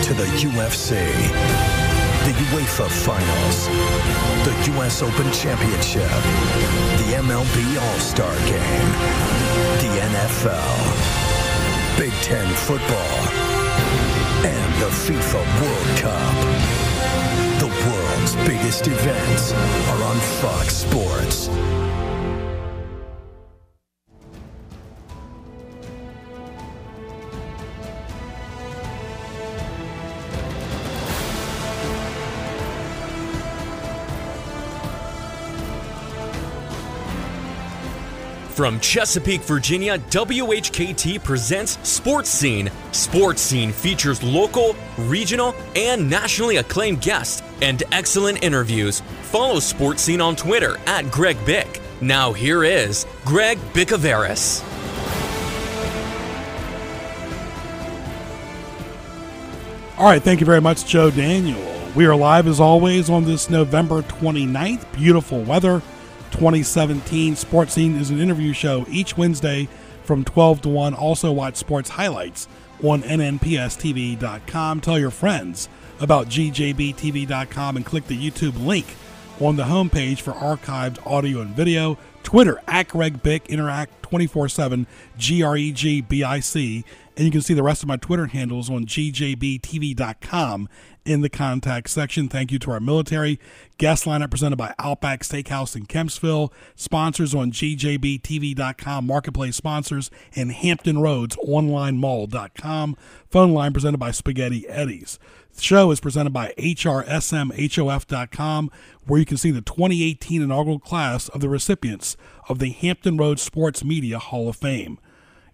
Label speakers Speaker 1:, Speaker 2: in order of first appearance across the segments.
Speaker 1: to the UFC, the UEFA Finals, the US Open Championship, the MLB All-Star Game, the NFL, Big Ten football, and the FIFA World Cup. The world's biggest events are on Fox Sports.
Speaker 2: From Chesapeake, Virginia, WHKT presents Sports Scene. Sports Scene features local, regional, and nationally acclaimed guests and excellent interviews. Follow Sports Scene on Twitter at Greg Bick. Now here is Greg Bicouvaris.
Speaker 3: All right, thank you very much, Joe Daniel. We are live as always on this November 29th. Beautiful weather. 2017 Sports Scene is an interview show each Wednesday from 12 to 1. Also watch sports highlights on nnpstv.com. Tell your friends about gjbtv.com and click the YouTube link on the homepage for archived audio and video. Twitter at Greg Bick, interact 24/7, GREGBIC, and you can see the rest of my Twitter handles on gjbtv.com in the contact section. Thank you to our military. Guest lineup presented by Outback Steakhouse in Kempsville. Sponsors on gjbtv.com, marketplace sponsors, and Hampton Roads onlinemall.com. Phone line presented by Spaghetti Eddies. The show is presented by hrsmhof.com, where you can see the 2018 inaugural class of the recipients of the Hampton Roads Sports Media Hall of Fame.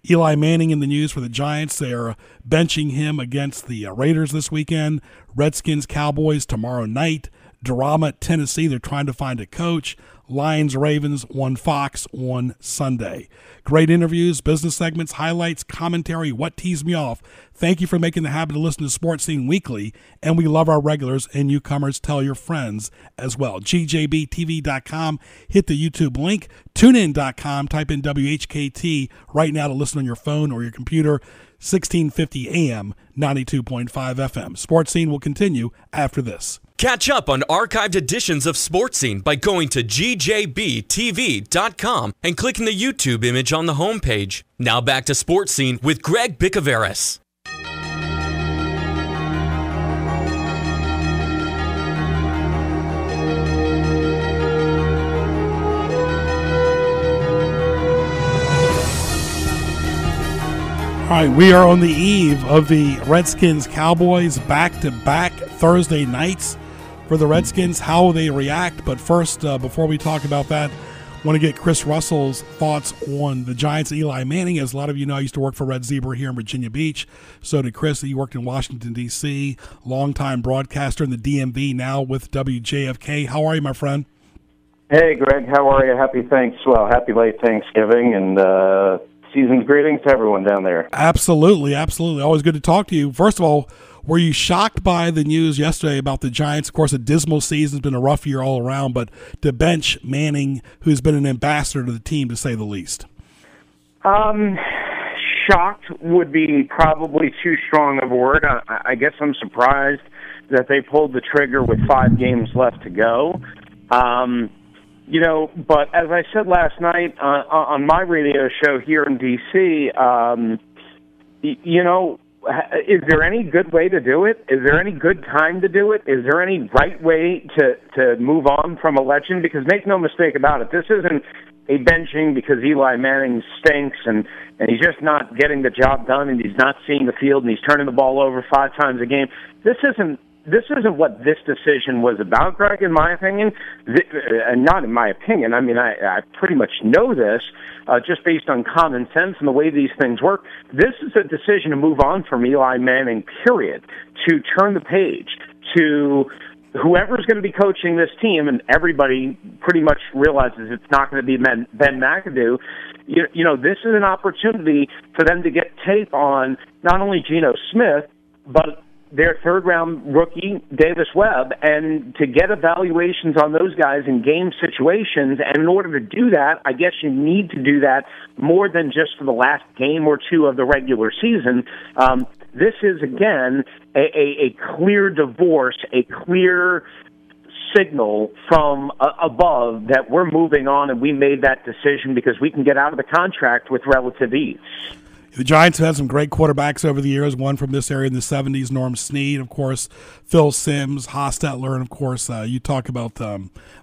Speaker 3: Eli Manning in the news for the Giants. They're benching him against the Raiders this weekend. Redskins, Cowboys tomorrow night. Drama at Tennessee. They're trying to find a coach. Lions, Ravens on Fox on Sunday. Great interviews, business segments, highlights, commentary, what teased me off. Thank you for making the habit to listen to Sports Scene weekly, and we love our regulars and newcomers. Tell your friends as well. gjbtv.com, hit the YouTube link, tunein.com, type in WHKT right now to listen on your phone or your computer, 1650 AM, 92.5 FM. Sports Scene will continue after this.
Speaker 2: Catch up on archived editions of Sports Scene by going to gjbtv.com and clicking the YouTube image on the homepage. Now back to Sports Scene with Greg Bicouvaris.
Speaker 3: All right, we are on the eve of the Redskins-Cowboys back-to-back Thursday nights. For the Redskins, how will they react? But first, before we talk about that, I want to get Chris Russell's thoughts on the Giants and Eli Manning. As a lot of you know, I used to work for Red Zebra here in Virginia Beach. So did Chris. He worked in Washington, D.C., longtime broadcaster in the DMV, now with WJFK. How are you, my friend?
Speaker 4: Hey, Greg. How are you? Happy late Thanksgiving, and season's greetings to everyone down there.
Speaker 3: Absolutely, absolutely. Always good to talk to you. First of all, were you shocked by the news yesterday about the Giants? Of course, a dismal season. It's been a rough year all around, but to bench Manning, who's been an ambassador to the team, to say the least.
Speaker 4: Shocked would be probably too strong of a word. I guess I'm surprised that they pulled the trigger with 5 games left to go. But as I said last night on my radio show here in D.C., is there any good way to do it? Is there any good time to do it? Is there any right way to move on from a legend? Because make no mistake about it, this isn't a benching because Eli Manning stinks and he's just not getting the job done and he's not seeing the field and he's turning the ball over 5 times a game. This isn't what this decision was about, Greg, in my opinion. And not in my opinion. I mean, I pretty much know this just based on common sense and the way these things work. This is a decision to move on from Eli Manning, period, to turn the page to whoever's going to be coaching this team, and everybody pretty much realizes it's not going to be Ben McAdoo. This is an opportunity for them to get tape on not only Geno Smith, but their third-round rookie, Davis Webb, and to get evaluations on those guys in game situations. And in order to do that, I guess you need to do that more than just for the last game or two of the regular season. this is, again, a clear divorce, a clear signal from above that we're moving on, and we made that decision because we can get out of the contract with relative ease.
Speaker 3: The Giants have had some great quarterbacks over the years, one from this area in the 70s, Norm Snead, of course, Phil Simms, Hostetler, and, of course, you talk about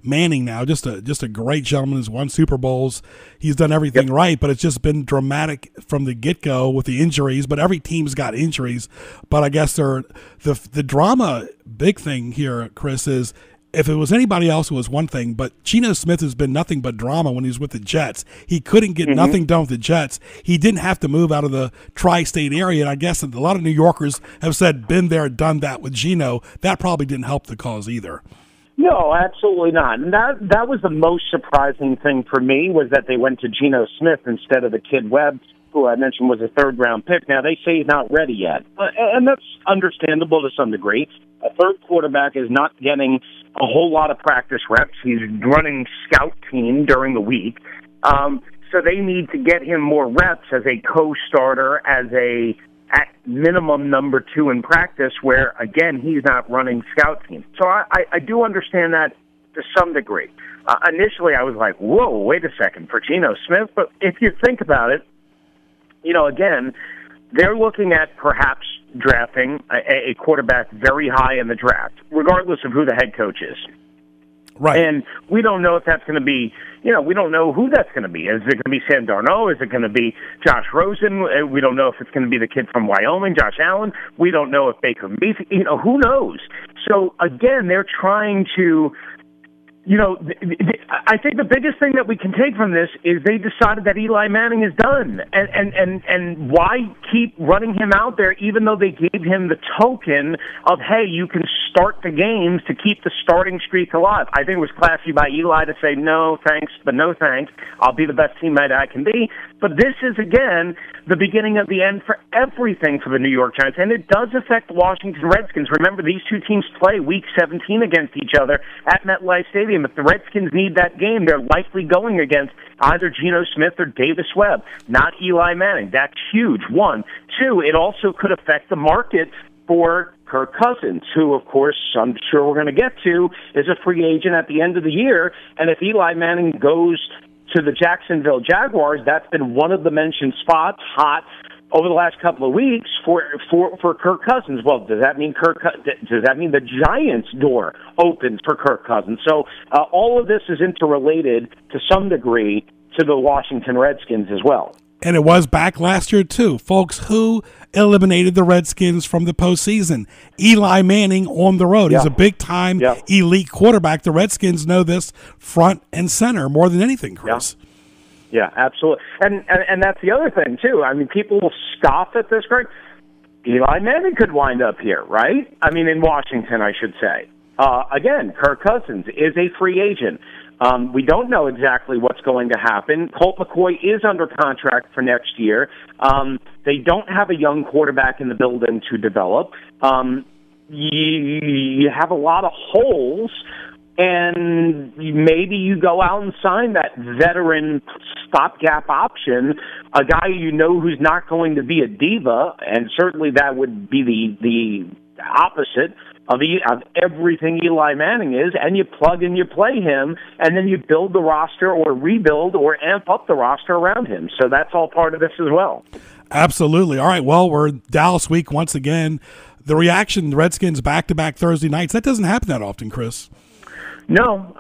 Speaker 3: Manning now, just a great gentleman who's won Super Bowls. He's done everything right, but it's just been dramatic from the get-go with the injuries, but every team's got injuries. But I guess the drama big thing here, Chris, is if it was anybody else, it was one thing, but Geno Smith has been nothing but drama when he was with the Jets. He couldn't get nothing done with the Jets. He didn't have to move out of the tri-state area, and I guess a lot of New Yorkers have said, been there, done that with Geno. That probably didn't help the cause either.
Speaker 4: No, absolutely not. And that was the most surprising thing for me, was that they went to Geno Smith instead of the kid Webb, who I mentioned was a third-round pick. Now, they say he's not ready yet, and that's understandable to some degree. A third quarterback is not getting a whole lot of practice reps. He's running scout team during the week. So they need to get him more reps as a co-starter, as at minimum number 2 in practice, where, again, he's not running scout team. So I do understand that to some degree. Initially, I was like, whoa, wait a second, for Geno Smith? But if you think about it, again, they're looking at perhaps drafting a quarterback very high in the draft, regardless of who the head coach is.
Speaker 3: Right.
Speaker 4: And we don't know if that's going to be, we don't know who that's going to be. Is it going to be Sam Darnold? Is it going to be Josh Rosen? We don't know if it's going to be the kid from Wyoming, Josh Allen. We don't know if Baker Mayfield, who knows? So, again, they're trying to, I think the biggest thing that we can take from this is they decided that Eli Manning is done. And why keep running him out there even though they gave him the token of, hey, you can start the games to keep the starting streak alive? I think it was classy by Eli to say, no, thanks, but no thanks. I'll be the best teammate I can be. But this is, again, the beginning of the end for everything for the New York Giants. And it does affect the Washington Redskins. Remember, these two teams play Week 17 against each other at MetLife Stadium. If the Redskins need that game, they're likely going against either Geno Smith or Davis Webb, not Eli Manning. That's huge, one. Two, it also could affect the market for Kirk Cousins, who, of course, I'm sure we're going to get to, is a free agent at the end of the year. And if Eli Manning goes to the Jacksonville Jaguars, that's been one of the mentioned spots, hot, over the last couple of weeks for Kirk Cousins. Well, does that mean the Giants' door opens for Kirk Cousins? So all of this is interrelated to some degree to the Washington Redskins as well.
Speaker 3: And it was back last year, too. Folks, who eliminated the Redskins from the postseason? Eli Manning on the road. He's a big-time elite quarterback. The Redskins know this front and center more than anything, Chris.
Speaker 4: Yeah, absolutely. And that's the other thing, too. I mean, people will scoff at this, Greg. Eli Manning could wind up here, right? I mean, in Washington, I should say. Again, Kirk Cousins is a free agent. We don't know exactly what's going to happen. Colt McCoy is under contract for next year. They don't have a young quarterback in the building to develop. You have a lot of holes, and maybe you go out and sign that veteran stopgap option, a guy who's not going to be a diva, and certainly that would be the opposite of everything Eli Manning is, and you plug and you play him, and then you build the roster or rebuild or amp up the roster around him. So that's all part of this as well. Absolutely.
Speaker 3: All right, well, we're Dallas week once again. The reaction, the Redskins back-to-back Thursday nights, that doesn't happen that often, Chris.
Speaker 4: No,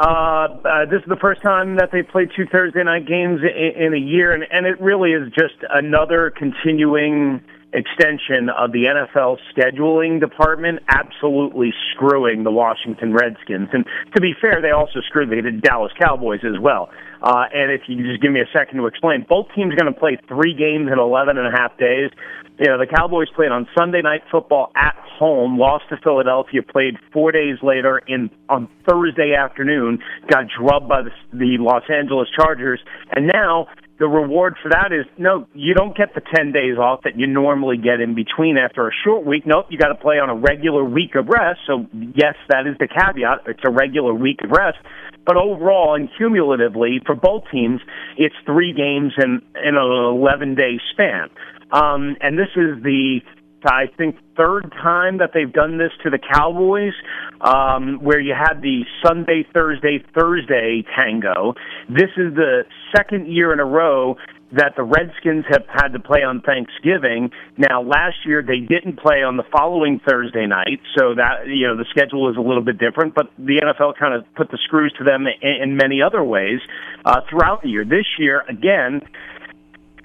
Speaker 4: this is the first time that they played 2 Thursday night games in a year, and it really is just another continuing extension of the NFL scheduling department absolutely screwing the Washington Redskins. And to be fair, they also screwed the Dallas Cowboys as well. And if you just give me a second to explain, both teams are going to play 3 games in 11 and a half days. The Cowboys played on Sunday Night Football at home, lost to Philadelphia, played 4 days later on Thursday afternoon, got drubbed by the Los Angeles Chargers, and now the reward for that is, no, you don't get the 10 days off that you normally get in between after a short week. Nope, you got to play on a regular week of rest. So, yes, that is the caveat. It's a regular week of rest. But overall and cumulatively, for both teams, it's 3 games in an 11-day span. And this is the I think, third time that they've done this to the Cowboys, where you had the Sunday, Thursday tango. This is the second year in a row that the Redskins have had to play on Thanksgiving. Now, last year they didn't play on the following Thursday night, so that, you know, the schedule is a little bit different, but the NFL kind of put the screws to them in many other ways throughout the year. This year, again,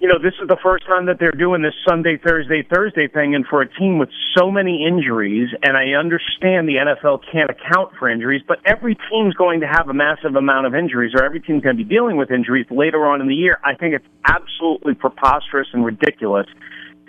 Speaker 4: you know, this is the first time that they're doing this Sunday, Thursday thing, and for a team with so many injuries, and I understand the NFL can't account for injuries, but every team's going to have a massive amount of injuries, or every team's going to be dealing with injuries later on in the year. I think it's absolutely preposterous and ridiculous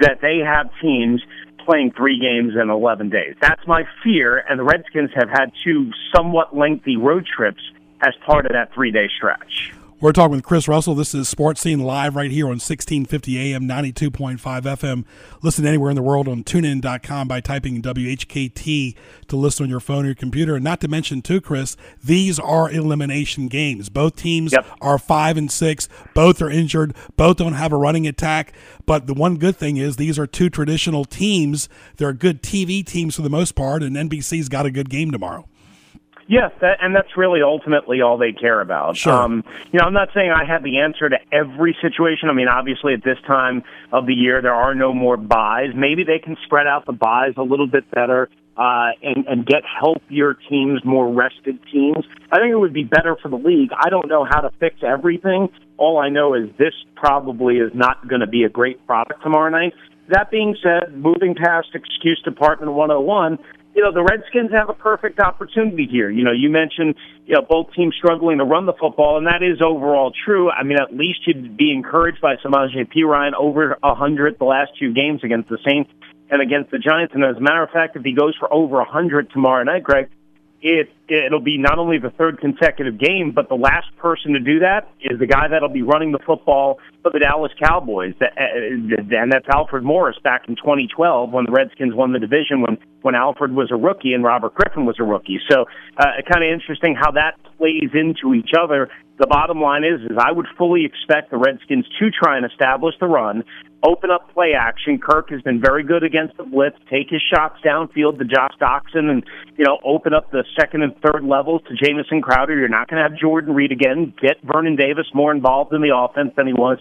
Speaker 4: that they have teams playing 3 games in 11 days. That's my fear, and the Redskins have had 2 somewhat lengthy road trips as part of that 3-day stretch.
Speaker 3: We're talking with Chris Russell. This is Sports Scene live right here on 1650 AM, 92.5 FM. Listen anywhere in the world on tunein.com by typing WHKT to listen on your phone or your computer. And not to mention, too, Chris, these are elimination games. Both teams are 5-6. Both are injured. Both don't have a running attack. But the one good thing is these are 2 traditional teams. They're good TV teams for the most part, and NBC's got a good game tomorrow.
Speaker 4: Yes, and that's really ultimately all they care about.
Speaker 3: Sure.
Speaker 4: You know, I'm not saying I have the answer to every situation. I mean, obviously at this time of the year, there are no more buys. Maybe they can spread out the buys a little bit better and get healthier teams, more rested teams. I think it would be better for the league. I don't know how to fix everything. All I know is this probably is not going to be a great product tomorrow night. That being said, moving past Excuse Department 101, you know, the Redskins have a perfect opportunity here. You know, you mentioned, you know, both teams struggling to run the football, and that is overall true. I mean, at least you'd be encouraged by Samaje Perine over 100 the last 2 games against the Saints and against the Giants. And as a matter of fact, if he goes for over 100 tomorrow night, Greg, it'll be not only the 3rd consecutive game, but the last person to do that is the guy that'll be running the football for the Dallas Cowboys, and that's Alfred Morris back in 2012 when the Redskins won the division when Alfred was a rookie and Robert Griffin was a rookie. So kind of interesting how that plays into each other. The bottom line is I would fully expect the Redskins to try and establish the run, open up play action. Kirk has been very good against the blitz, take his shots downfield to Josh Doxson and, you know, open up the 2nd and 3rd levels to Jamison Crowder. You're not going to have Jordan Reed again. Get Vernon Davis more involved in the offense than he was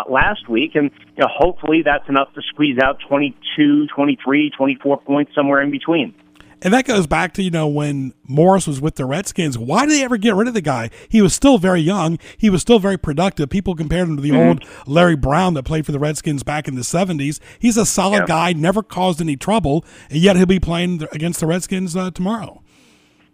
Speaker 4: last week. And, you know, hopefully that's enough to squeeze out 22, 23, 24 points somewhere in between.
Speaker 3: And that goes back to, you know, when Morris was with the Redskins. Why did they ever get rid of the guy? He was still very young. He was still very productive. People compared him to the old Larry Brown that played for the Redskins back in the 70s. He's a solid guy, never caused any trouble, and yet he'll be playing against the Redskins tomorrow.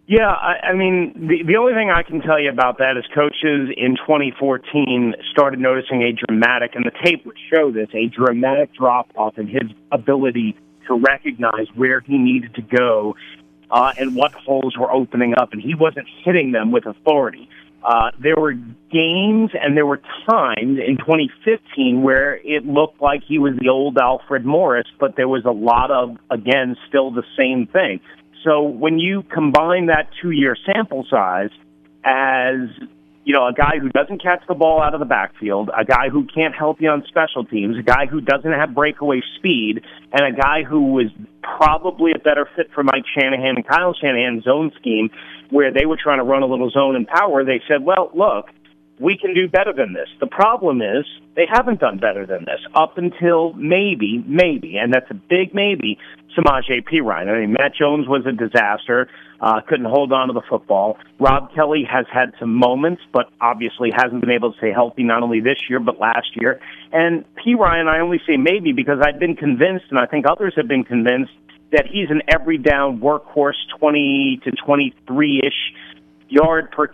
Speaker 4: Yeah, I mean, the only thing I can tell you about that is coaches in 2014 started noticing a dramatic, and the tape would show this, a dramatic drop-off in his ability to recognize where he needed to go and what holes were opening up, and he wasn't hitting them with authority. There were games and there were times in 2015 where it looked like he was the old Alfred Morris, but there was a lot of, again, still the same thing. So when you combine that 2-year sample size as, you know, a guy who doesn't catch the ball out of the backfield, a guy who can't help you on special teams, a guy who doesn't have breakaway speed, and a guy who was probably a better fit for Mike Shanahan and Kyle Shanahan's zone scheme, where they were trying to run a little zone and power, they said, well, look, we can do better than this. The problem is they haven't done better than this up until maybe, and that's a big maybe, Samaje Perine. I mean, Matt Jones was a disaster, couldn't hold on to the football. Rob Kelly has had some moments, but obviously hasn't been able to stay healthy not only this year but last year. And Perine, I only say maybe because I've been convinced, and I think others have been convinced, that he's an every down workhorse 20 to 23-ish yard per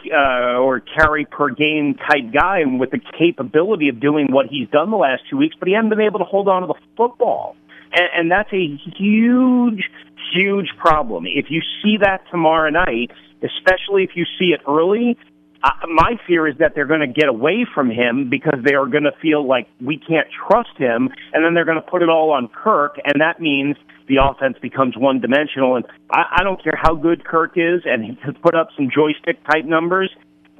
Speaker 4: or carry per game type guy, and with the capability of doing what he's done the last 2 weeks, but he hasn't been able to hold on to the football. And that's a huge, huge problem. If you see that tomorrow night, especially if you see it early, my fear is that they're going to get away from him because they are going to feel like we can't trust him, and then they're going to put it all on Kirk, and that means the offense becomes one-dimensional. And I don't care how good Kirk is, and he has put up some joystick-type numbers.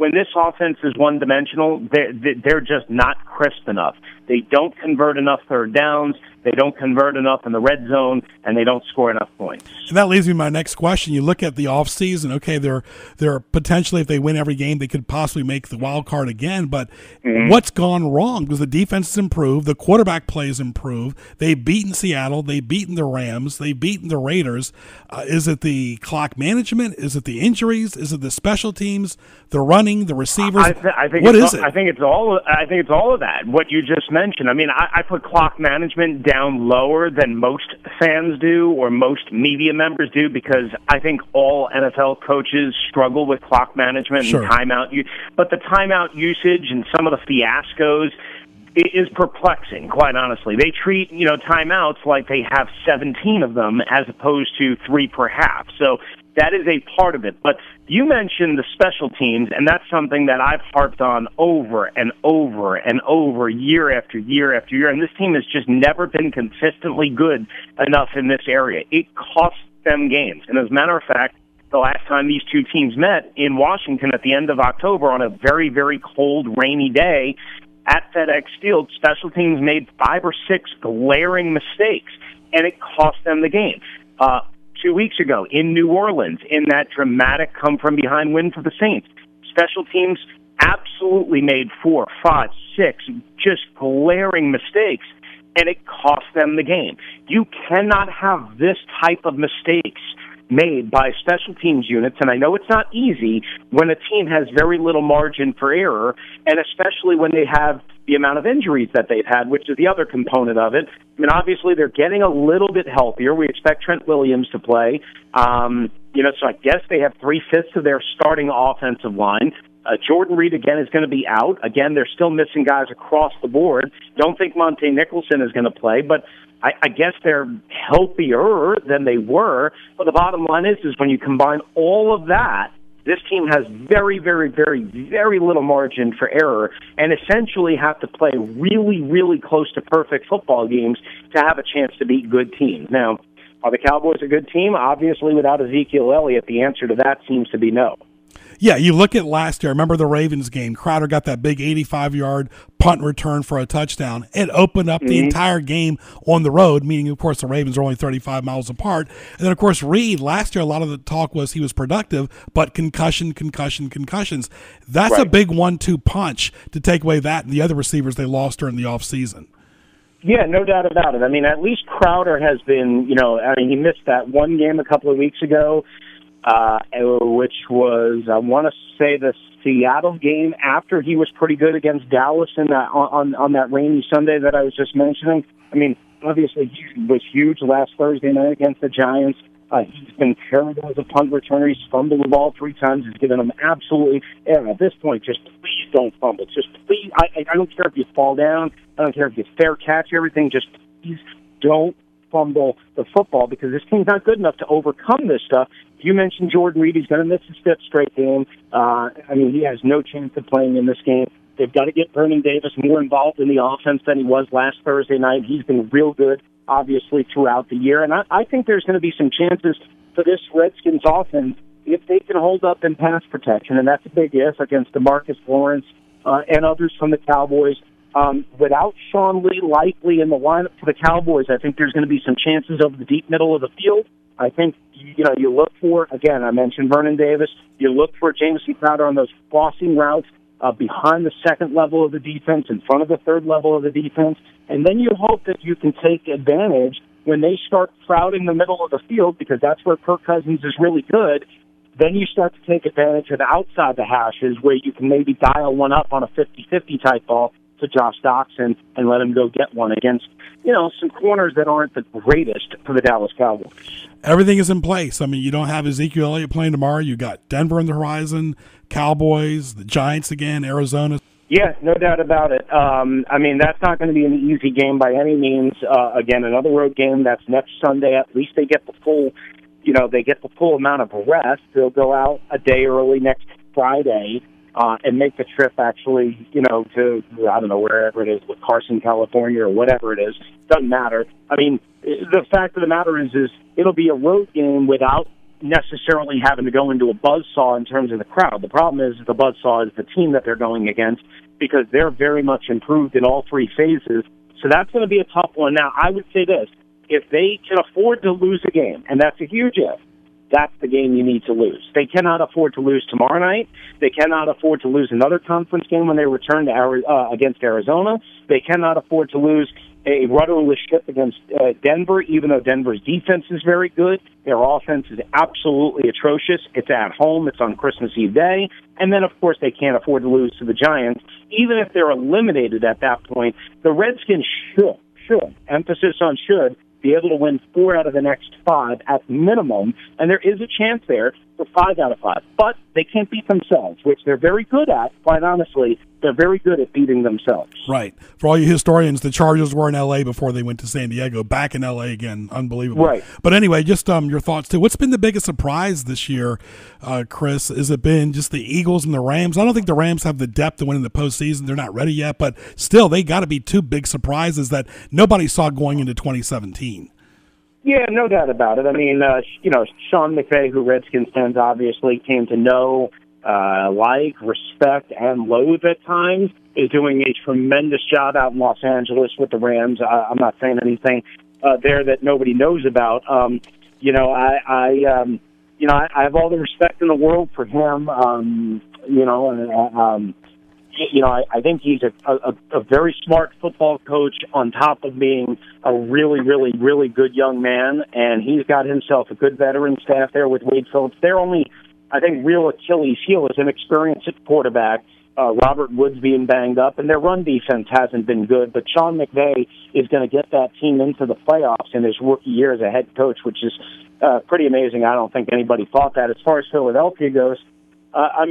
Speaker 4: when this offense is one-dimensional, they're just not crisp enough. They don't convert enough third downs. They don't convert enough in the red zone, and they don't score enough points.
Speaker 3: And that leads me to my next question. You look at the offseason, okay, they're potentially, if they win every game, they could possibly make the wild card again, but what's gone wrong? Because the defense has improved, the quarterback play has improved, they've beaten Seattle, they've beaten the Rams, they've beaten the Raiders. Is it the clock management? Is it the injuries? Is it the special teams, the running, the receivers?
Speaker 4: I think
Speaker 3: what is it?
Speaker 4: I think it's all of that, what you just mentioned. I mean, I put clock management down lower than most fans do or most media members do, because I think all NFL coaches struggle with clock management and timeout. But the timeout usage and some of the fiascos is perplexing, quite honestly. They treat, timeouts like they have 17 of them as opposed to 3 per half. So that is a part of it. But you mentioned the special teams, and that's something that I've harped on over and over and over, year after year after year, and this team has just never been consistently good enough in this area. It costs them games. And as a matter of fact, the last time these two teams met in Washington at the end of October on a very, very cold, rainy day at FedEx Field, special teams made 5 or 6 glaring mistakes, and it cost them the game. 2 weeks ago in New Orleans, in that dramatic come-from-behind win for the Saints, special teams absolutely made 4, 5, 6 just glaring mistakes, and it cost them the game. You cannot have this type of mistakes made by special teams units, and I know it's not easy when a team has very little margin for error, and especially when they have the amount of injuries that they've had, which is the other component of it. I mean, obviously, they're getting a little bit healthier. We expect Trent Williams to play. So I guess they have 3/5 of their starting offensive line. Jordan Reed, again, is going to be out. Again, they're still missing guys across the board. Don't think Monte Nicholson is going to play, but I guess they're healthier than they were. But the bottom line is when you combine all of that, this team has very, very, very, very little margin for error and essentially have to play really, really close to perfect football games to have a chance to beat good teams. Now, are the Cowboys a good team? Obviously, without Ezekiel Elliott, the answer to that seems to be no.
Speaker 3: Yeah, you look at last year. I remember the Ravens game. Crowder got that big 85-yard punt return for a touchdown. It opened up the entire game on the road, meaning, of course, the Ravens are only 35 miles apart. And then, of course, Reed, last year, a lot of the talk was he was productive, but concussions. That's a big 1-2 punch to take away that and the other receivers they lost during the offseason.
Speaker 4: Yeah, no doubt about it. I mean, at least Crowder has been, he missed that one game a couple of weeks ago, which was, I want to say, the Seattle game after he was pretty good against Dallas in that, on that rainy Sunday that I was just mentioning. I mean, obviously he was huge last Thursday night against the Giants. He's been terrible as a punt returner. He's fumbled the ball 3 times. He's given them absolutely, at this point, just please don't fumble. Just please, I don't care if you fall down. I don't care if you fair catch everything. Just please don't fumble the football, because this team's not good enough to overcome this stuff. You mentioned Jordan Reed. He's going to miss his 5th straight game. He has no chance of playing in this game. They've got to get Vernon Davis more involved in the offense than he was last Thursday night. He's been real good, obviously, throughout the year. And I think there's going to be some chances for this Redskins offense if they can hold up in pass protection, and that's a big if against DeMarcus Lawrence and others from the Cowboys. Without Sean Lee likely in the lineup for the Cowboys, I think there's going to be some chances over the deep middle of the field. I think, you look for, again, I mentioned Vernon Davis, you look for Jamison Crowder on those crossing routes behind the second level of the defense, in front of the third level of the defense, and then you hope that you can take advantage when they start crowding the middle of the field, because that's where Kirk Cousins is really good. Then you start to take advantage of the outside the hashes where you can maybe dial one up on a 50-50 type ball to Josh Doxson and let him go get one against, some corners that aren't the greatest for the Dallas Cowboys.
Speaker 3: Everything is in place. I mean, you don't have Ezekiel Elliott playing tomorrow. You got Denver on the horizon, Cowboys, the Giants again, Arizona.
Speaker 4: Yeah, no doubt about it. That's not going to be an easy game by any means. Again, another road game. That's next Sunday. At least they get the full amount of rest. They'll go out a day early next Friday and make the trip actually, to, I don't know, wherever it is, with Carson, California, or whatever it is. Doesn't matter. I mean, the fact of the matter is it'll be a road game without necessarily having to go into a buzzsaw in terms of the crowd. The problem is the buzzsaw is the team that they're going against, because they're very much improved in all three phases. So that's going to be a tough one. Now, I would say this. If they can afford to lose a game, and that's a huge if, that's the game you need to lose. They cannot afford to lose tomorrow night. They cannot afford to lose another conference game when they return to against Arizona. They cannot afford to lose a rudderless ship against Denver, even though Denver's defense is very good. Their offense is absolutely atrocious. It's at home. It's on Christmas Eve day. And then, of course, they can't afford to lose to the Giants. Even if they're eliminated at that point, the Redskins should, emphasis on should, be able to win 4 out of the next 5 at minimum, and there is a chance there for 5 out of 5. But they can't beat themselves, which they're very good at, quite honestly. They're very good at beating themselves.
Speaker 3: Right. For all you historians, the Chargers were in L.A. before they went to San Diego. Back in L.A. again. Unbelievable.
Speaker 4: Right.
Speaker 3: But anyway, just your thoughts, too. What's been the biggest surprise this year, Chris? Has it been just the Eagles and the Rams? I don't think the Rams have the depth to win in the postseason. They're not ready yet. But still, they got to be 2 big surprises that nobody saw going into 2017.
Speaker 4: Yeah, no doubt about it. I mean, Sean McVay, who Redskins fans obviously came to know, like, respect, and loathe at times, is doing a tremendous job out in Los Angeles with the Rams. I'm not saying anything there that nobody knows about. I have all the respect in the world for him. I think he's a very smart football coach on top of being a really, really, really good young man, and he's got himself a good veteran staff there with Wade Phillips. Their only, I think, real Achilles heel is an experienced quarterback, Robert Woods being banged up, and their run defense hasn't been good, but Sean McVay is going to get that team into the playoffs in his rookie year as a head coach, which is pretty amazing. I don't think anybody thought that. As far as Philadelphia goes, I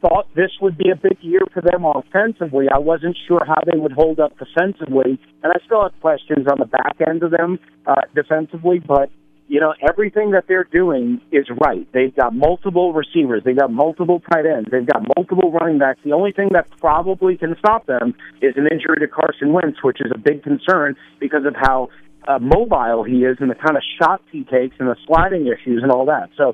Speaker 4: thought this would be a big year for them offensively. I wasn't sure how they would hold up defensively, and I still have questions on the back end of them defensively, but everything that they're doing is right. They've got multiple receivers. They've got multiple tight ends. They've got multiple running backs. The only thing that probably can stop them is an injury to Carson Wentz, which is a big concern because of how mobile he is and the kind of shots he takes and the sliding issues and all that. So,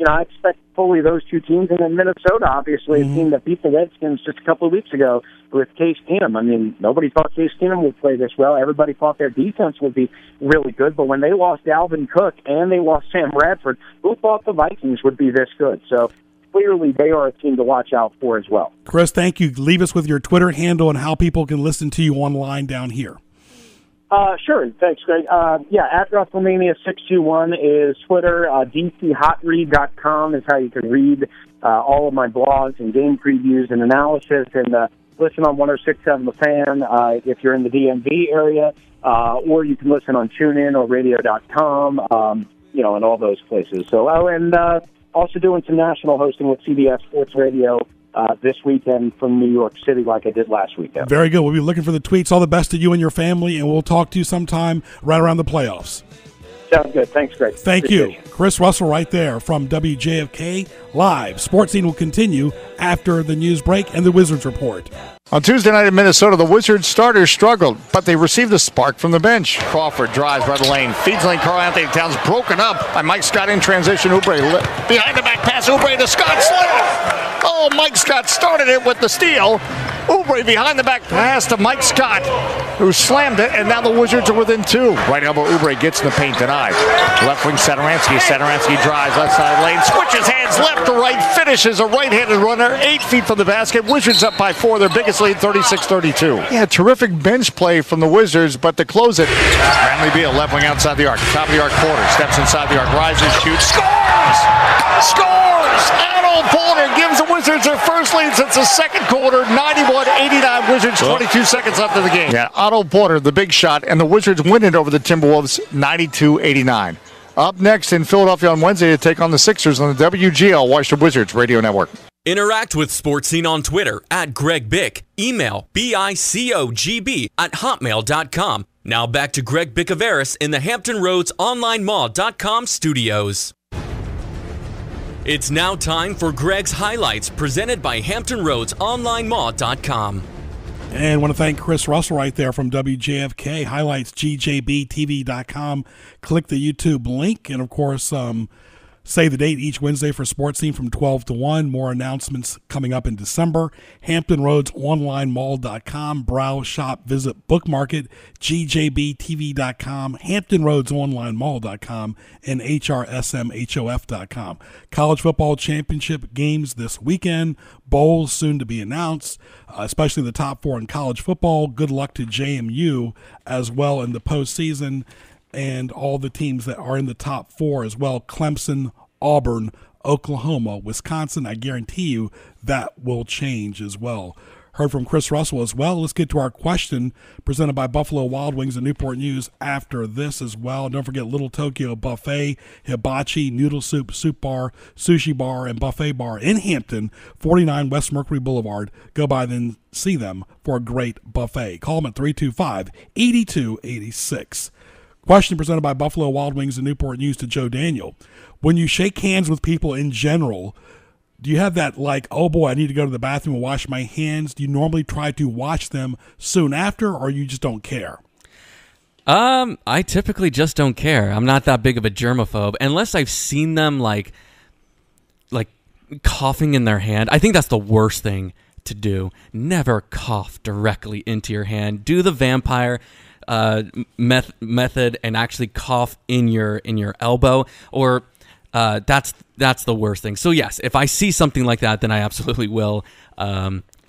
Speaker 4: I expect fully those 2 teams. And then Minnesota, obviously, a team that beat the Redskins just a couple of weeks ago with Case Keenum. I mean, nobody thought Case Keenum would play this well. Everybody thought their defense would be really good. But when they lost Dalvin Cook and they lost Sam Bradford, who thought the Vikings would be this good? So clearly they are a team to watch out for as well.
Speaker 3: Chris, thank you. Leave us with your Twitter handle and how people can listen to you online down here.
Speaker 4: Sure. Thanks, Greg. At WrestleMania621 is Twitter. DCHotRead.com is how you can read all of my blogs and game previews and analysis. And listen on 106.7 The Fan if you're in the DMV area, or you can listen on TuneIn or Radio.com, and all those places. So, also doing some national hosting with CBS Sports Radio this weekend from New York City like I did last weekend.
Speaker 3: Very good. We'll be looking for the tweets. All the best to you and your family, and we'll talk to you sometime right around the playoffs.
Speaker 4: Sounds good. Thanks, Greg.
Speaker 3: Thank you. Chris Russell right there from WJFK Live. Sports Scene will continue after the news break and the Wizards Report.
Speaker 5: On Tuesday night in Minnesota, the Wizards starters struggled, but they received a spark from the bench. Crawford drives right the lane, feeds lane. Karl Anthony Towns broken up by Mike Scott in transition. Oubre behind the back pass. Oubre to Scott. Oh, Mike Scott started it with the steal. Oubre behind the back pass to Mike Scott, who slammed it, and now the Wizards are within 2. Right elbow, Oubre gets in the paint, denied. Left wing, Satoransky. Satoransky drives left side lane, switches hands left to right, finishes a right-handed runner 8 feet from the basket. Wizards up by 4, their biggest lead, 36-32. Yeah, terrific bench play from the Wizards, but to close it, Bradley Beal left wing outside the arc, top of the arc, Porter steps inside the arc, rises, shoots, scores! Otto Porter gives the Wizards their first lead since the second quarter, 91-89. Wizards, 22 seconds left in the game. Yeah, Otto Porter, the big shot, and the Wizards win it over the Timberwolves, 92-89. Up next in Philadelphia on Wednesday to take on the Sixers on the WGL Washington Wizards Radio Network.
Speaker 2: Interact with Sports Scene on Twitter at Greg Bick. Email bicogb@hotmail.com. Now back to Greg Bicouvaris in the Hampton Roads OnlineMall.com studios. It's now time for Greg's Highlights, presented by Hampton Roads OnlineMall.com.
Speaker 3: And want to thank Chris Russell right there from WJFK, highlights gjbtv.com. Click the YouTube link, and of course, save the date each Wednesday for Sports Scene from 12 to 1. More announcements coming up in December. HamptonRoadsOnlineMall.com. Browse, shop, visit, bookmark it. GJBTV.com. HamptonRoadsOnlineMall.com. And HRSMHOF.com. College football championship games this weekend. Bowls soon to be announced, especially the top 4 in college football. Good luck to JMU as well in the postseason, and all the teams that are in the top 4 as well. Clemson, Auburn, Oklahoma, Wisconsin. I guarantee you that will change as well. Heard from Chris Russell as well. Let's get to our question presented by Buffalo Wild Wings and Newport News after this as well. Don't forget Little Tokyo Buffet, Hibachi, Noodle Soup, Soup Bar, Sushi Bar, and Buffet Bar in Hampton, 49 West Mercury Boulevard. Go by then, see them for a great buffet. Call them at 325-8286. Question presented by Buffalo Wild Wings and Newport News to Joe Daniel. When you shake hands with people in general, do you have that like, oh boy, I need to go to the bathroom and wash my hands? Do you normally try to wash them soon after, or you just don't care?
Speaker 2: I typically just don't care. I'm not that big of a germaphobe unless I've seen them like coughing in their hand. I think that's the worst thing to do. Never cough directly into your hand. Do the vampire method and actually cough in your elbow, or that's the worst thing. So yes, if I see something like that, then I absolutely will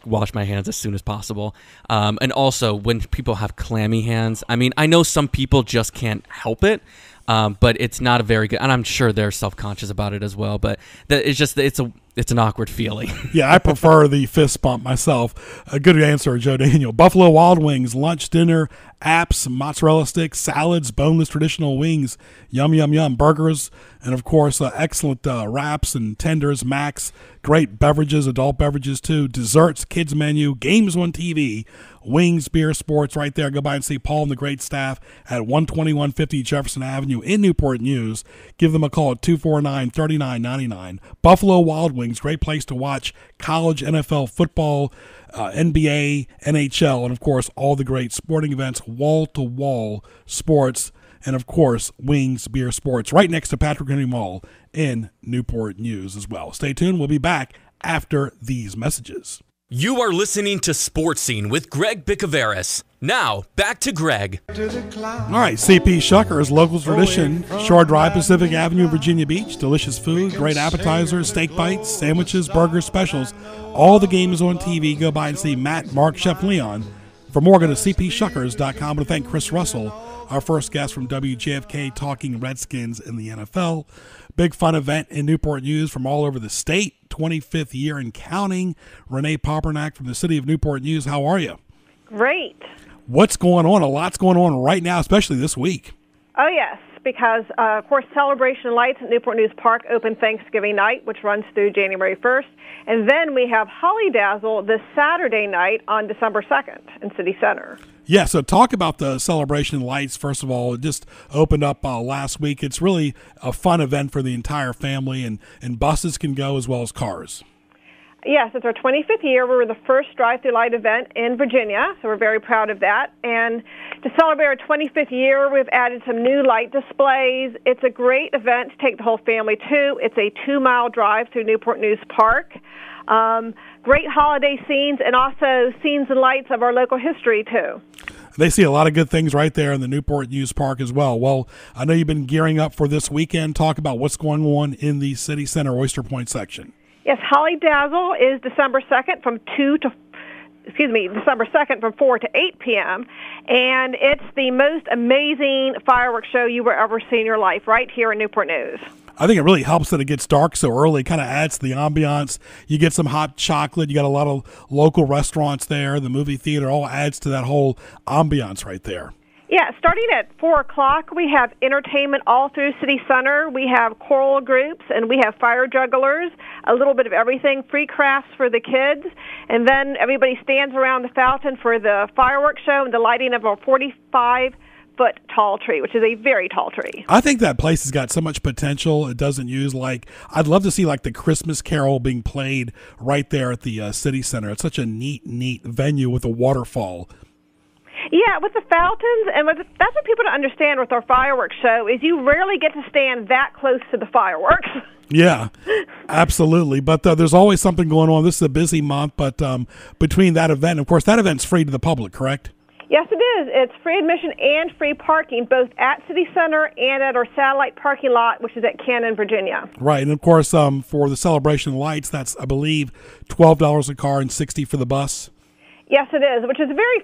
Speaker 2: wash my hands as soon as possible. And also when people have clammy hands, I mean, I know some people just can't help it, but it's not a very good, and I'm sure they're self-conscious about it as well, but it's an awkward feeling.
Speaker 3: Yeah, I prefer the fist bump myself. A good answer, Joe Daniel. Buffalo Wild Wings, lunch, dinner, apps, mozzarella sticks, salads, boneless traditional wings, yum, yum, yum, burgers, and of course, excellent wraps and tenders, Macs, great beverages, adult beverages too, desserts, kids menu, games on TV, wings, beer, sports, right there. Go by and see Paul and the great staff at 12150 Jefferson Avenue in Newport News. Give them a call at 249-3999. Buffalo Wild Wings, great place to watch college, NFL football, NBA, NHL, and of course, all the great sporting events, wall-to-wall sports, and of course, wings, beer, sports, right next to Patrick Henry Mall in Newport News as well. Stay tuned. We'll be back after these messages.
Speaker 2: You are listening to Sports Scene with Greg Bicouvaris. Now, back to Greg.
Speaker 3: All right, CP Shuckers, local tradition, Shore Drive, Pacific Avenue, Virginia Beach. Delicious food, great appetizers, steak bites, sandwiches, burgers, specials. All the games on TV. Go by and see Matt, Mark, Chef Leon. For more, go to cpshuckers.com. To thank Chris Russell, our first guest from WJFK, talking Redskins in the NFL. Big fun event in Newport News from all over the state. 25th year and counting. Renee Popernack from the city of Newport News. How are you?
Speaker 6: Great.
Speaker 3: What's going on? A lot's going on right now, especially this week.
Speaker 6: Oh, yes, because, of course, Celebration Lights at Newport News Park open Thanksgiving night, which runs through January 1st. And then we have Holly Dazzle this Saturday night on December 2nd in City Center.
Speaker 3: Yeah, so talk about the Celebration Lights. First of all, it just opened up last week. It's really a fun event for the entire family, and buses can go as well as cars.
Speaker 6: Yes, it's our 25th year. We were the first drive-through light event in Virginia, so we're very proud of that. And to celebrate our 25th year, we've added some new light displays. It's a great event to take the whole family to. It's a 2-mile drive through Newport News Park. Great holiday scenes, and also scenes and lights of our local history, too.
Speaker 3: They see a lot of good things right there in the Newport News Park as well. Well, I know you've been gearing up for this weekend. Talk about what's going on in the City Center Oyster Point section.
Speaker 6: Yes, Holly Dazzle is December 2nd from 4 to 8 p.m., and it's the most amazing fireworks show you will ever see in your life right here in Newport News.
Speaker 3: I think it really helps that it gets dark so early. It kind of adds to the ambiance. You get some hot chocolate. You got a lot of local restaurants there. The movie theater all adds to that whole ambiance right there.
Speaker 6: Yeah, starting at 4 o'clock, we have entertainment all through City Center. We have choral groups, and we have fire jugglers, a little bit of everything, free crafts for the kids. And then everybody stands around the fountain for the fireworks show and the lighting of our 45 8-foot tall tree, which is a very tall tree.
Speaker 3: I think that place has got so much potential. It doesn't use I'd love to see like the Christmas Carol being played right there at the city center. It's such a neat venue with a waterfall.
Speaker 6: Yeah, with the fountains, and that's what people don't understand with our fireworks show is you rarely get to stand that close to the fireworks.
Speaker 3: Yeah, absolutely. But there's always something going on. This is a busy month, but between that event, of course, that event's free to the public, correct?
Speaker 6: Yes, it is. It's free admission and free parking, both at City Center and at our satellite parking lot, which is at Cannon, Virginia.
Speaker 3: Right, and of course, for the celebration of lights, that's, I believe, $12 a car and $60 for the bus.
Speaker 6: Yes, it is, which is very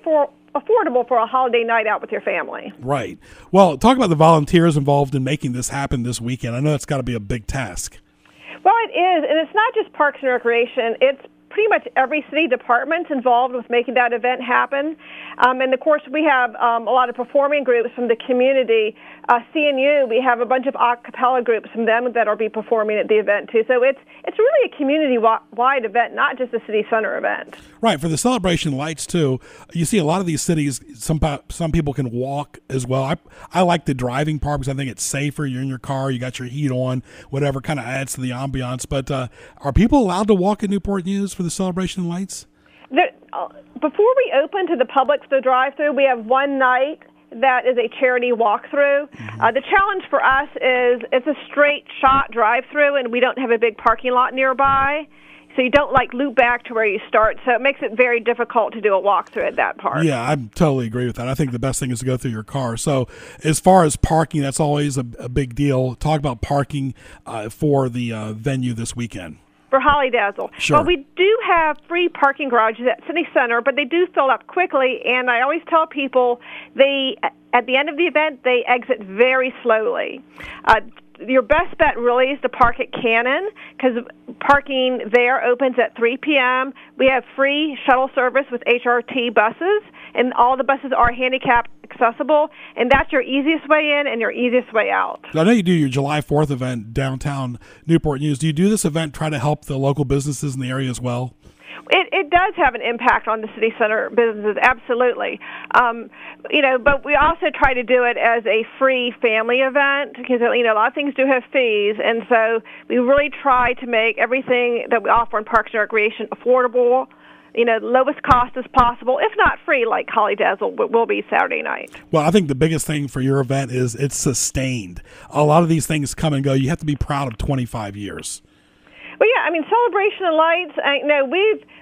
Speaker 6: affordable for a holiday night out with your family.
Speaker 3: Right. Well, talk about the volunteers involved in making this happen this weekend. I know it's got to be a big task.
Speaker 6: Well, it is, and it's not just Parks and Recreation. It's pretty much every city department involved with making that event happen. And, of course, we have a lot of performing groups from the community. CNU, we have a bunch of a cappella groups from them that will be performing at the event, too. So it's really a community-wide event, not just a city center event.
Speaker 3: Right. For the celebration lights, too, you see a lot of these cities, some people can walk as well. I like the driving part because I think it's safer. You're in your car, you got your heat on, whatever kind of adds to the ambiance. But are people allowed to walk in Newport News for the celebration lights?
Speaker 6: Before we open to the public for the drive-through, we have one night that is a charity walkthrough. Mm-hmm. The challenge for us is it's a straight shot drive-through, and we don't have a big parking lot nearby. So you don't loop back to where you start. So it makes it very difficult to do a walkthrough at that part.
Speaker 3: Yeah, I totally agree with that. I think the best thing is to go through your car. So as far as parking, that's always a big deal. Talk about parking for the venue this weekend.
Speaker 6: For Holly Dazzle.
Speaker 3: Sure.
Speaker 6: Well, we do have free parking garages at City Center, but they do fill up quickly, and I always tell people at the end of the event, they exit very slowly. Your best bet really is to park at Cannon because parking there opens at 3 p.m. We have free shuttle service with HRT buses, and all the buses are handicap accessible, and that's your easiest way in and your easiest way out.
Speaker 3: I know you do your July 4th event downtown Newport News. Do you do this event try to help the local businesses in the area as well?
Speaker 6: It does have an impact on the city center businesses, absolutely. But we also try to do it as a free family event because, a lot of things do have fees. And so we really try to make everything that we offer in Parks and Recreation affordable, lowest cost as possible, if not free, like Holly Dazzle will be Saturday night.
Speaker 3: Well, I think the biggest thing for your event is it's sustained. A lot of these things come and go. You have to be proud of 25 years.
Speaker 6: Well, yeah, Celebration of Lights,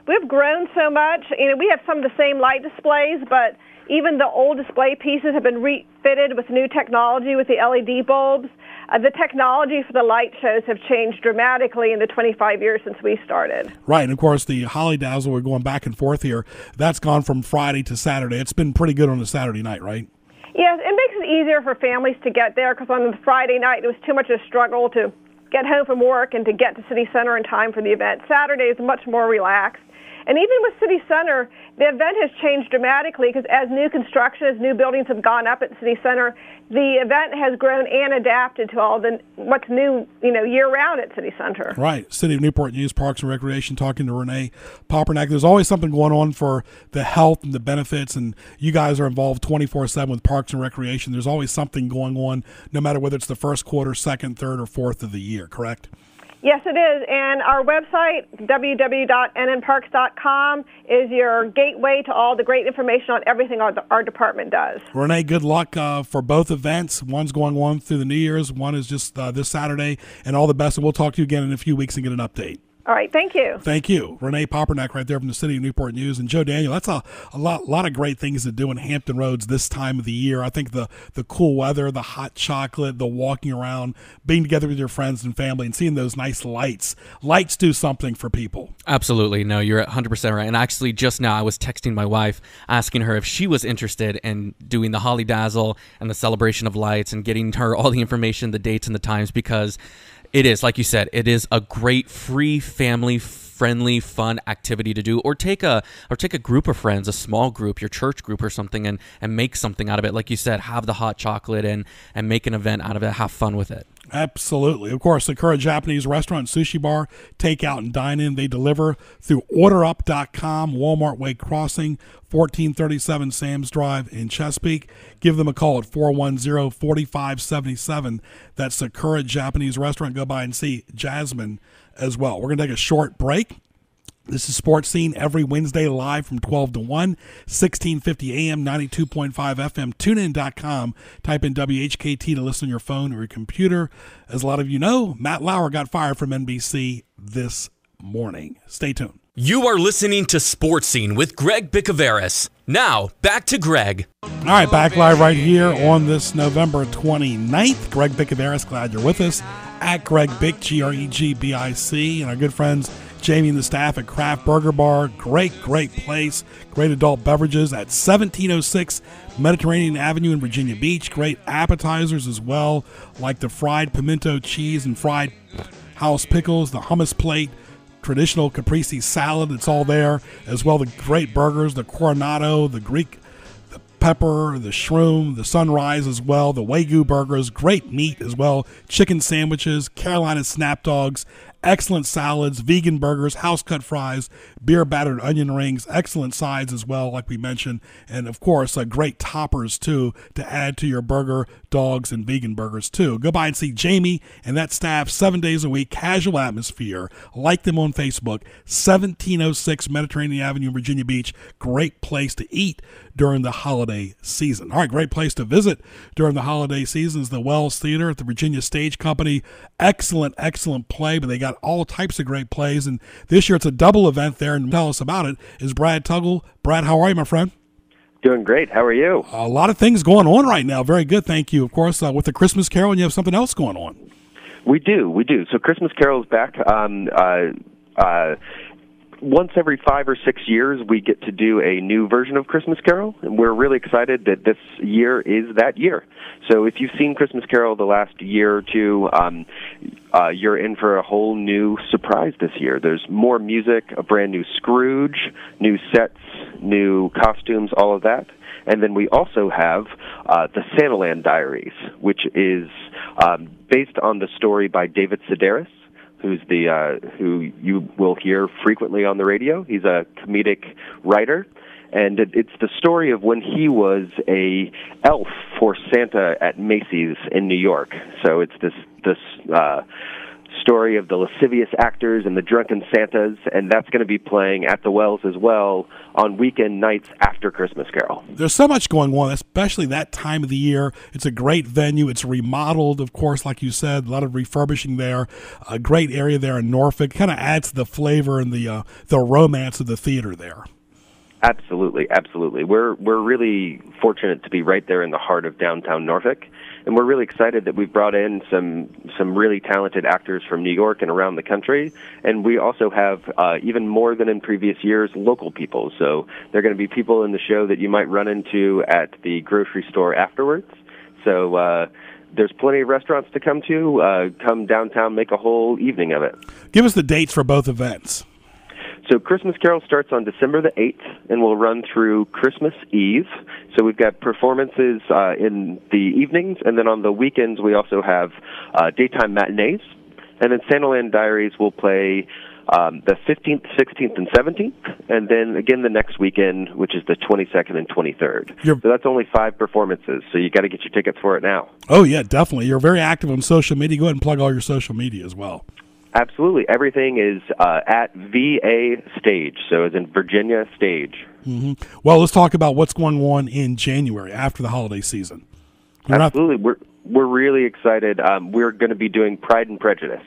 Speaker 6: we've grown so much. We have some of the same light displays, but even the old display pieces have been refitted with new technology with the LED bulbs. The technology for the light shows have changed dramatically in the 25 years since we started.
Speaker 3: Right, and of course the Holly Dazzle, we're going back and forth here, that's gone from Friday to Saturday. It's been pretty good on a Saturday night, right?
Speaker 6: Yes, it makes it easier for families to get there because on the Friday night it was too much of a struggle to get home from work and to get to City Center in time for the event. Saturday is much more relaxed. And even with City Center, the event has changed dramatically because as new construction, as new buildings have gone up at City Center, the event has grown and adapted to all the what's new, year-round at City Center.
Speaker 3: Right. City of Newport News, Parks and Recreation, talking to Renee Popernack. There's always something going on for the health and the benefits, and you guys are involved 24/7 with Parks and Recreation. There's always something going on, no matter whether it's the first quarter, second, third, or fourth of the year, correct?
Speaker 6: Yes, it is. And our website, www.nnparks.com, is your gateway to all the great information on everything our department does.
Speaker 3: Renee, good luck for both events. One's going on through the New Year's. One is just this Saturday. And all the best. And we'll talk to you again in a few weeks and get an update.
Speaker 6: All right, thank you.
Speaker 3: Thank you. Renee Popernack right there from the City of Newport News. And Joe Daniel, that's a lot of great things to do in Hampton Roads this time of the year. I think the cool weather, the hot chocolate, the walking around, being together with your friends and family, and seeing those nice lights. Lights do something for people.
Speaker 2: Absolutely. No, you're 100% right. And actually just now I was texting my wife asking her if she was interested in doing the Holly Dazzle and the celebration of lights and getting her all the information, the dates and the times, because it is, like you said, it is a great free family-friendly, fun activity to do, or take a group of friends, a small group, your church group or something, and make something out of it. Like you said, have the hot chocolate and make an event out of it, have fun with it.
Speaker 3: Absolutely. Of course, Sakura Japanese Restaurant, Sushi Bar, takeout and dine-in. They deliver through orderup.com, Walmart Way Crossing, 1437 Sam's Drive in Chesapeake. Give them a call at 410-4577. That's Sakura Japanese Restaurant. Go by and see Jasmine as well. We're going to take a short break. This is Sports Scene every Wednesday live from 12 to 1, 1650 AM, 92.5 FM, tunein.com. Type in WHKT to listen on your phone or your computer. As a lot of you know, Matt Lauer got fired from NBC this morning. Stay tuned.
Speaker 2: You are listening to Sports Scene with Greg Bicouvaris. Now, back to Greg.
Speaker 3: All right, back live right here on this November 29th. Greg Bicouvaris, glad you're with us. At Greg Bic, Gregbic, and our good friends Jamie and the staff at Craft Burger Bar. Great place. Great adult beverages at 1706 Mediterranean Avenue in Virginia Beach. Great appetizers as well, like the fried pimento cheese and fried house pickles, the hummus plate, traditional caprese salad. It's all there, as well the great burgers, the Coronado, the Greek the pepper, the shroom, the sunrise as well, the Wagyu burgers, great meat as well, chicken sandwiches, Carolina snap dogs, excellent salads, vegan burgers, house-cut fries, beer-battered onion rings, excellent sides as well, like we mentioned, and, of course, great toppers, too, to add to your burger, dogs, and vegan burgers, too. Go by and see Jamie and that staff 7 days a week, casual atmosphere. Like them on Facebook, 1706 Mediterranean Avenue, Virginia Beach. Great place to eat during the holiday season. All right, great place to visit during the holiday season is the Wells Theater at the Virginia Stage Company. Excellent play, but they got all types of great plays, and this year it's a double event there, and tell us about it is Brad Tuggle. Brad, how are you, my friend?
Speaker 7: Doing great. How are you?
Speaker 3: A lot of things going on right now. Very good, thank you. Of course, with the Christmas Carol, and you have something else going on.
Speaker 7: We do. So Christmas Carol is back. Once every 5 or 6 years, we get to do a new version of Christmas Carol, and we're really excited that this year is that year. So if you've seen Christmas Carol the last year or two, you're in for a whole new surprise this year. There's more music, a brand new Scrooge, new sets, new costumes, all of that. And then we also have the Santaland Diaries, which is based on the story by David Sedaris, who's who you will hear frequently on the radio. He's a comedic writer, and it's the story of when he was a elf for Santa at Macy's in New York. So it's this story of the lascivious actors and the drunken Santas, and that's going to be playing at the Wells as well on weekend nights after Christmas Carol.
Speaker 3: There's so much going on, especially that time of the year. It's a great venue. It's remodeled, of course, like you said, a lot of refurbishing there. A great area there in Norfolk. Kind of adds to the flavor and the romance of the theater there.
Speaker 7: Absolutely. We're really fortunate to be right there in the heart of downtown Norfolk, and we're really excited that we've brought in some really talented actors from New York and around the country, and we also have, even more than in previous years, local people. So there are going to be people in the show that you might run into at the grocery store afterwards. So there's plenty of restaurants to come to. Come downtown, make a whole evening of it.
Speaker 3: Give us the dates for both events.
Speaker 7: So Christmas Carol starts on December the 8th and will run through Christmas Eve. So we've got performances in the evenings, and then on the weekends we also have daytime matinees. And then Santaland Diaries will play the 15th, 16th, and 17th, and then again the next weekend, which is the 22nd and 23rd. So that's only 5 performances, so you got to get your tickets for it now.
Speaker 3: Oh, yeah, definitely. You're very active on social media. Go ahead and plug all your social media as well.
Speaker 7: Absolutely. Everything is at VA Stage, so it's in Virginia Stage.
Speaker 3: Mm-hmm. Well, let's talk about what's going on in January after the holiday season.
Speaker 7: Absolutely. We're really excited. We're going to be doing Pride and Prejudice.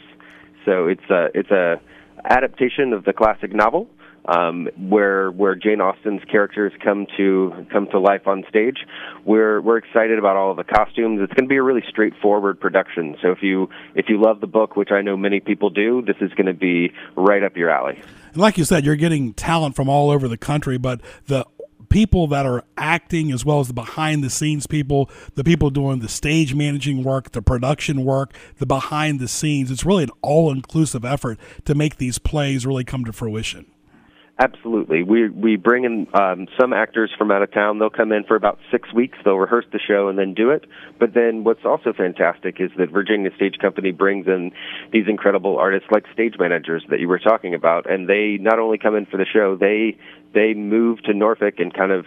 Speaker 7: So it's a adaptation of the classic novel, where Jane Austen's characters come to life on stage. We're excited about all of the costumes. It's going to be a really straightforward production. So if you love the book, which I know many people do, this is going to be right up your alley.
Speaker 3: And like you said, you're getting talent from all over the country, but the people that are acting as well as the behind-the-scenes people, the people doing the stage managing work, the production work, the behind-the-scenes, it's really an all-inclusive effort to make these plays really come to fruition.
Speaker 7: Absolutely. We bring in some actors from out of town. They'll come in for about 6 weeks. They'll rehearse the show and then do it. But then what's also fantastic is that Virginia Stage Company brings in these incredible artists like stage managers that you were talking about. And they not only come in for the show, they move to Norfolk and kind of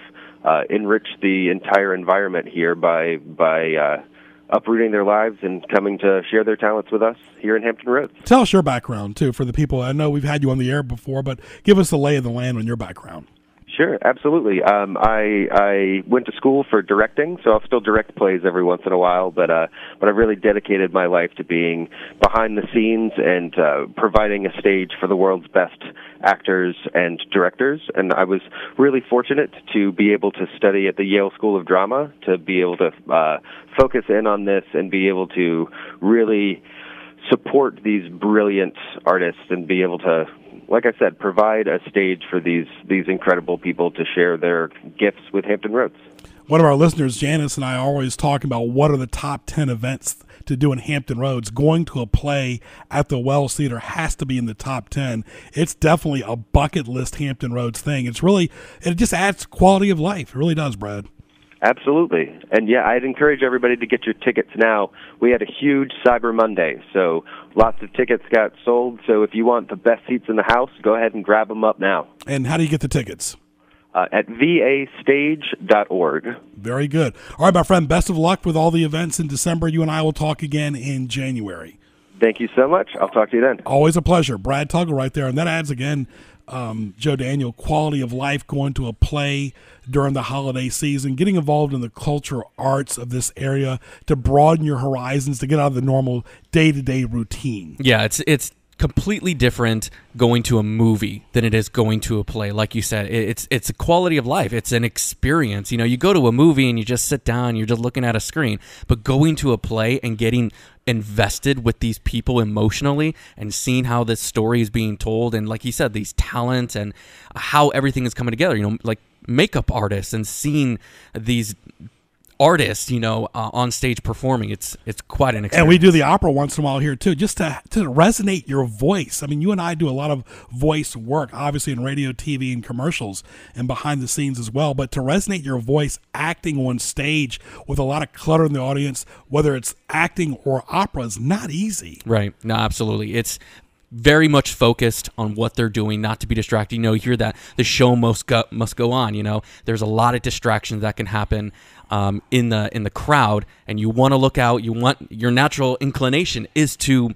Speaker 7: enrich the entire environment here by uprooting their lives and coming to share their talents with us here in Hampton Roads.
Speaker 3: Tell us your background, too, for the people. I know we've had you on the air before, but give us the lay of the land on your background.
Speaker 7: Sure, absolutely. I went to school for directing, so I'll still direct plays every once in a while, but I really dedicated my life to being behind the scenes and providing a stage for the world's best actors and directors. And I was really fortunate to be able to study at the Yale School of Drama, to be able to focus in on this and be able to really support these brilliant artists and be able to, like I said, provide a stage for these incredible people to share their gifts with Hampton Roads.
Speaker 3: One of our listeners, Janice, and I are always talking about what are the top 10 events to do in Hampton Roads. Going to a play at the Wells Theater has to be in the top 10. It's definitely a bucket list Hampton Roads thing. It just adds quality of life. It really does, Brad.
Speaker 7: Absolutely. And yeah, I'd encourage everybody to get your tickets now. We had a huge Cyber Monday, so lots of tickets got sold. So if you want the best seats in the house, go ahead and grab them up now.
Speaker 3: And how do you get the tickets?
Speaker 7: At vastage.org.
Speaker 3: Very good. All right, my friend, best of luck with all the events in December. You and I will talk again in January.
Speaker 7: Thank you so much. I'll talk to you then.
Speaker 3: Always a pleasure. Brad Tuggle right there. And that adds, again, Joe Daniel, quality of life, going to a play during the holiday season, getting involved in the cultural arts of this area to broaden your horizons, to get out of the normal day-to-day routine.
Speaker 2: Yeah, it's completely different going to a movie than it is going to a play. Like you said, it's a quality of life. It's an experience. You know, you go to a movie and you just sit down, you're just looking at a screen, but going to a play and getting invested with these people emotionally and seeing how this story is being told, and like you said, these talents and how everything is coming together, you know, like makeup artists and seeing these artists, you know, on stage performing. It's quite an experience.
Speaker 3: And we do the opera once in a while here too, just to resonate your voice. I mean, you and I do a lot of voice work, obviously in radio, TV, and commercials, and behind the scenes as well. But to resonate your voice, acting on stage with a lot of clutter in the audience, whether it's acting or opera, is not easy.
Speaker 2: Right. No, absolutely. It's very much focused on what they're doing, not to be distracted. You know, you hear that the show must go on. You know, there's a lot of distractions that can happen in the crowd, and you want to look out. You want, your natural inclination is to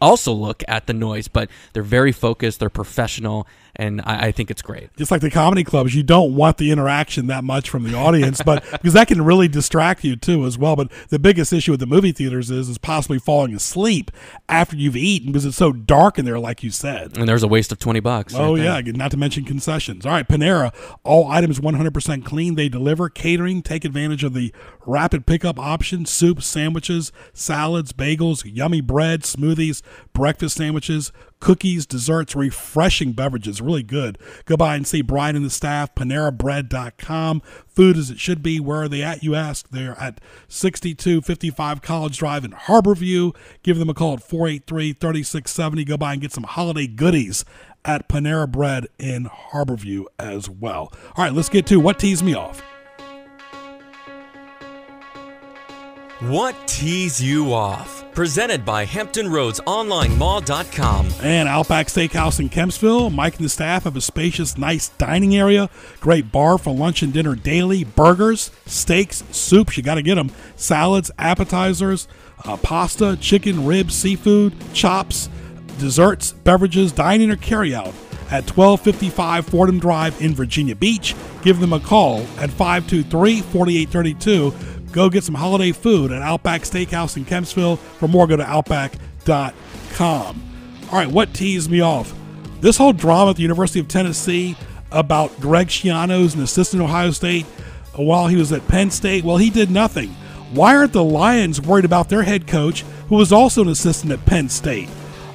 Speaker 2: also look at the noise, but they're very focused. They're professional, and I think it's great.
Speaker 3: Just like the comedy clubs, you don't want the interaction that much from the audience, but because that can really distract you too as well. But the biggest issue with the movie theaters is possibly falling asleep after you've eaten, because it's so dark in there, like you said.
Speaker 2: And there's a waste of $20.
Speaker 3: Oh yeah, not to mention concessions. All right, Panera, all items 100% clean. They deliver catering. Take advantage of the rapid pickup option: soups, sandwiches, salads, bagels, yummy bread, smoothies, breakfast sandwiches, cookies, desserts, refreshing beverages. Really good. Go by and see Brian and the staff, PaneraBread.com. Food as it should be. Where are they at, you ask? They're at 6255 College Drive in Harborview. Give them a call at 483-3670. Go by and get some holiday goodies at Panera Bread in Harborview as well. All right, let's get to What Teased Me Off.
Speaker 2: What Tees You Off? Presented by HamptonRoadsOnlineMall.com.
Speaker 3: And Outback Steakhouse in Kempsville. Mike and the staff have a spacious, nice dining area. Great bar for lunch and dinner daily. Burgers, steaks, soups, you got to get them. Salads, appetizers, pasta, chicken, ribs, seafood, chops, desserts, beverages, dining or carryout at 1255 Fordham Drive in Virginia Beach. Give them a call at 523-4832. Go get some holiday food at Outback Steakhouse in Kempsville. For more, go to Outback.com. All right, what teased me off? This whole drama at the University of Tennessee about Greg Schiano's an assistant at Ohio State while he was at Penn State. Well, he did nothing. Why aren't the Lions worried about their head coach, who was also an assistant at Penn State?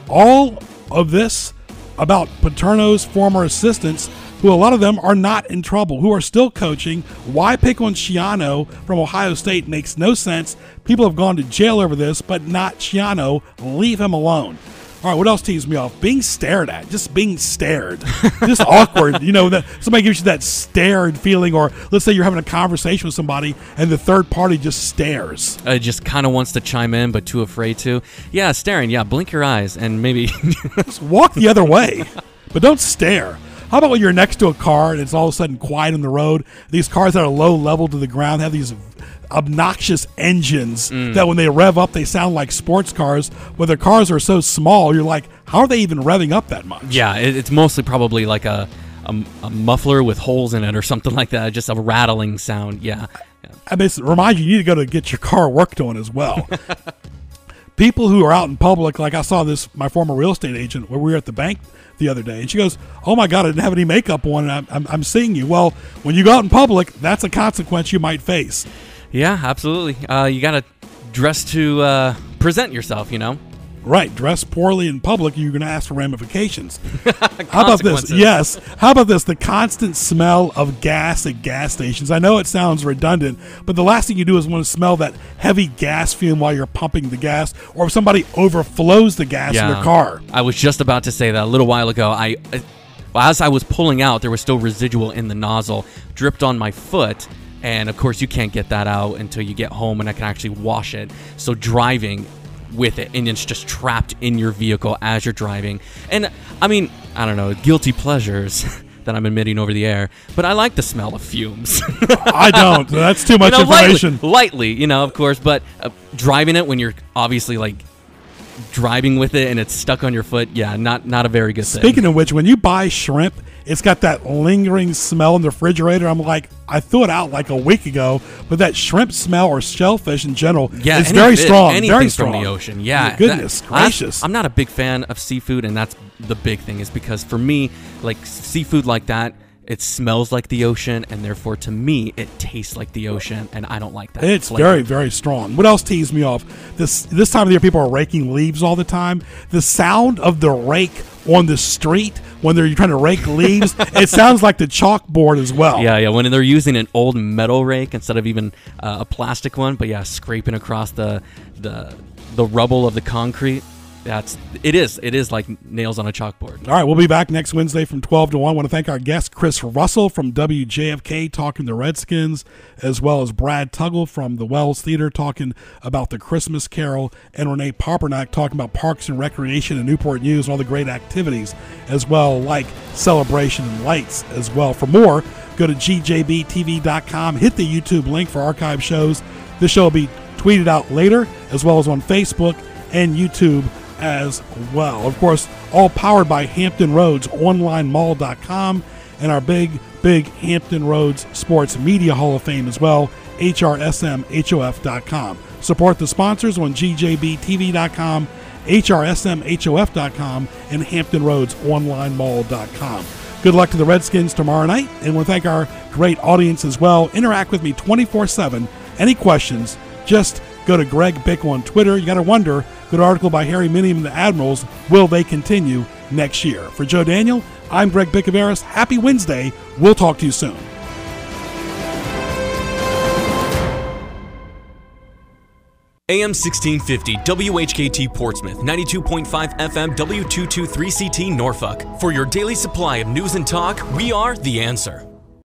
Speaker 3: All of this about Paterno's former assistants, who a lot of them are not in trouble, who are still coaching. Why pick on Schiano from Ohio State? Makes no sense. People have gone to jail over this, but not Schiano. Leave him alone. All right, what else teased me off? Being stared at, just being stared, just awkward. That somebody gives you that stared feeling, or let's say you're having a conversation with somebody and the third party just stares.
Speaker 2: Just kind of wants to chime in, but too afraid to. Yeah, staring. Yeah, blink your eyes and maybe
Speaker 3: just walk the other way, but don't stare. How about when you're next to a car and it's all of a sudden quiet on the road? These cars that are low level to the ground have these obnoxious engines that when they rev up, they sound like sports cars. But their cars are so small, you're like, how are they even revving up that much?
Speaker 2: Yeah, it's mostly probably like a muffler with holes in it or something like that, just a rattling sound. Yeah.
Speaker 3: I mean, remind you need to go to get your car worked on as well. People who are out in public, like I saw this, my former real estate agent, where we were at the bank the other day, and she goes, "Oh my God, I didn't have any makeup on, and I'm seeing you." Well, when you go out in public, that's a consequence you might face.
Speaker 2: Yeah, absolutely. You got to dress to present yourself,
Speaker 3: Right, dress poorly in public, you're going to ask for ramifications. How about this? Yes. How about this? The constant smell of gas at gas stations. I know it sounds redundant, but the last thing you do is want to smell that heavy gas fume while you're pumping the gas, or if somebody overflows the gas in their car.
Speaker 2: I was just about to say that a little while ago. As I was pulling out, there was still residual in the nozzle, dripped on my foot. And, of course, you can't get that out until you get home and I can actually wash it. So driving with it, and it's just trapped in your vehicle as you're driving. And, I mean, I don't know, guilty pleasures that I'm admitting over the air, but I like the smell of fumes.
Speaker 3: I don't. That's too much information.
Speaker 2: Lightly, of course, but driving it when you're obviously, like, driving with it and it's stuck on your foot, yeah, not a very good thing.
Speaker 3: Speaking of which, when you buy shrimp, it's got that lingering smell in the refrigerator. I'm like, I threw it out like a week ago, but that shrimp smell or shellfish in general is very strong.
Speaker 2: Anything
Speaker 3: very strong
Speaker 2: from the ocean, yeah.
Speaker 3: Goodness gracious.
Speaker 2: I'm not a big fan of seafood, and that's the big thing, is because for me, like seafood like that, it smells like the ocean, and therefore to me it tastes like the ocean, and I don't like that.
Speaker 3: It's
Speaker 2: flavor.
Speaker 3: very, very strong. What else teased me off? This time of the year, people are raking leaves all the time. The sound of the rake on the street when they're trying to rake leaves, it sounds like the chalkboard as well.
Speaker 2: Yeah. When they're using an old metal rake instead of even a plastic one, but yeah, scraping across the rubble of the concrete. It is like nails on a chalkboard.
Speaker 3: All right, we'll be back next Wednesday from 12 to 1. I want to thank our guest, Chris Russell from WJFK, talking the Redskins, as well as Brad Tuggle from the Wells Theater, talking about the Christmas Carol, and Renee Popernack talking about Parks and Recreation and Newport News and all the great activities, as well, like Celebration and Lights as well. For more, go to gjbtv.com, hit the YouTube link for archive shows. This show will be tweeted out later, as well as on Facebook and YouTube as well. Of course, all powered by Hampton Roads OnlineMall.com and our big Hampton Roads Sports Media Hall of Fame as well, HRSMHOF.com. Support the sponsors on GJBTV.com, HRSMHOF.com, and Hampton Roads OnlineMall.com. Good luck to the Redskins tomorrow night, and we'll thank our great audience as well. Interact with me 24/7. Any questions, just go to Greg Bick on Twitter. You got to wonder, good article by Harry Minium and the Admirals, will they continue next year? For Joe Daniel, I'm Greg Bicouvaris. Happy Wednesday. We'll talk to you soon.
Speaker 2: AM 1650, WHKT Portsmouth, 92.5 FM, W223CT Norfolk. For your daily supply of news and talk, we are The Answer.